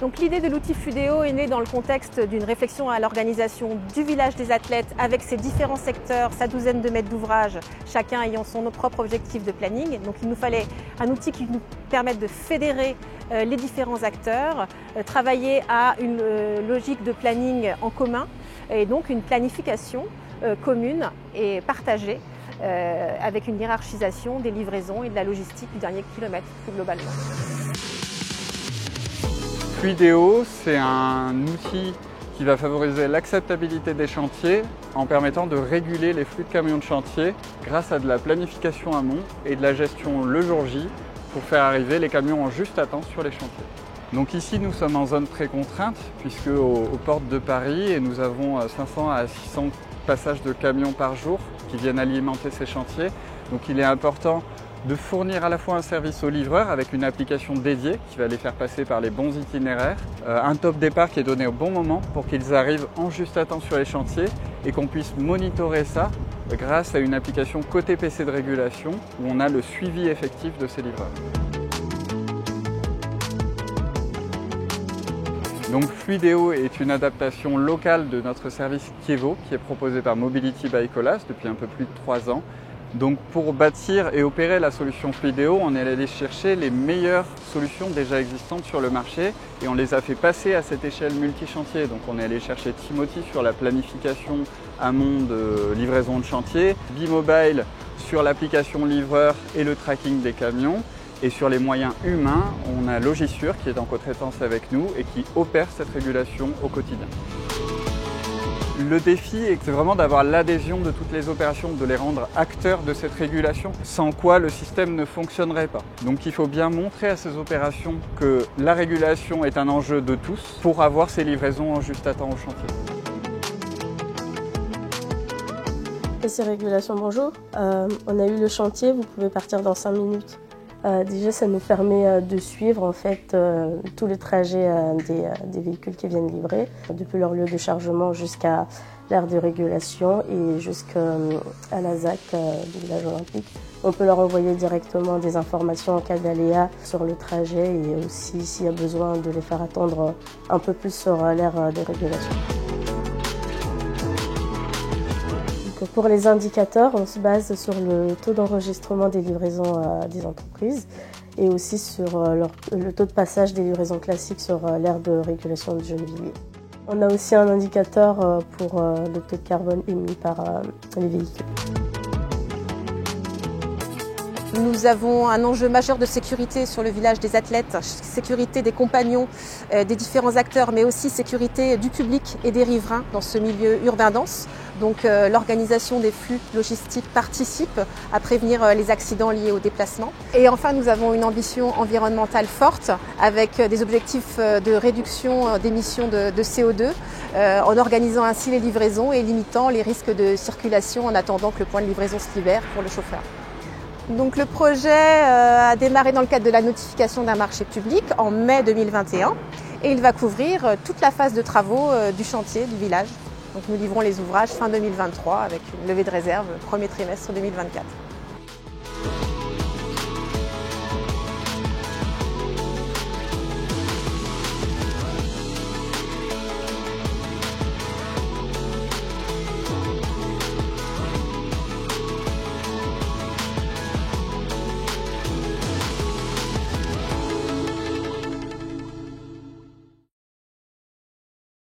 Donc l'idée de l'outil Fluideo est née dans le contexte d'une réflexion à l'organisation du village des athlètes avec ses différents secteurs, sa douzaine de mètres d'ouvrage, chacun ayant son propre objectif de planning. Donc il nous fallait un outil qui nous permette de fédérer les différents acteurs, travailler à une logique de planning en commun et donc une planification commune et partagée avec une hiérarchisation des livraisons et de la logistique du dernier kilomètre plus globalement. Fluideo, c'est un outil qui va favoriser l'acceptabilité des chantiers en permettant de réguler les flux de camions de chantier grâce à de la planification amont et de la gestion le jour J pour faire arriver les camions en juste à temps sur les chantiers. Donc ici, nous sommes en zone très contrainte puisque aux portes de Paris et nous avons 500 à 600 passages de camions par jour qui viennent alimenter ces chantiers. Donc il est important de fournir à la fois un service aux livreurs avec une application dédiée qui va les faire passer par les bons itinéraires, un top départ qui est donné au bon moment pour qu'ils arrivent en juste à temps sur les chantiers et qu'on puisse monitorer ça grâce à une application côté PC de régulation où on a le suivi effectif de ces livreurs. Donc Fluideo est une adaptation locale de notre service Kievo qui est proposé par Mobility by Colas depuis un peu plus de 3 ans. Donc pour bâtir et opérer la solution Fluideo, on est allé chercher les meilleures solutions déjà existantes sur le marché et on les a fait passer à cette échelle multi-chantier. Donc on est allé chercher Timothy sur la planification amont de livraison de chantier, B-Mobile sur l'application livreur et le tracking des camions. Et sur les moyens humains, on a Logisure qui est en co-traitance avec nous et qui opère cette régulation au quotidien. Le défi c'est vraiment d'avoir l'adhésion de toutes les opérations, de les rendre acteurs de cette régulation, sans quoi le système ne fonctionnerait pas. Donc il faut bien montrer à ces opérations que la régulation est un enjeu de tous pour avoir ces livraisons en juste à temps au chantier. PC Régulation, bonjour. On a eu le chantier, vous pouvez partir dans 5 minutes. Déjà, ça nous permet de suivre en fait tous les trajets des véhicules qui viennent livrer, depuis leur lieu de chargement jusqu'à l'aire de régulation et jusqu'à la ZAC du village olympique. On peut leur envoyer directement des informations en cas d'aléa sur le trajet et aussi s'il y a besoin de les faire attendre un peu plus sur l'aire de régulation. Pour les indicateurs, on se base sur le taux d'enregistrement des livraisons des entreprises et aussi sur le taux de passage des livraisons classiques sur l'aire de régulation de Gennevilliers. On a aussi un indicateur pour le taux de carbone émis par les véhicules. Nous avons un enjeu majeur de sécurité sur le village des athlètes, sécurité des compagnons, des différents acteurs, mais aussi sécurité du public et des riverains dans ce milieu urbain dense. Donc l'organisation des flux logistiques participe à prévenir les accidents liés au déplacement. Et enfin, nous avons une ambition environnementale forte avec des objectifs de réduction d'émissions de CO2 en organisant ainsi les livraisons et limitant les risques de circulation en attendant que le point de livraison se libère pour le chauffeur. Donc le projet a démarré dans le cadre de la notification d'un marché public en mai 2021 et il va couvrir toute la phase de travaux du chantier du village. Donc nous livrons les ouvrages fin 2023 avec une levée de réserve premier trimestre 2024.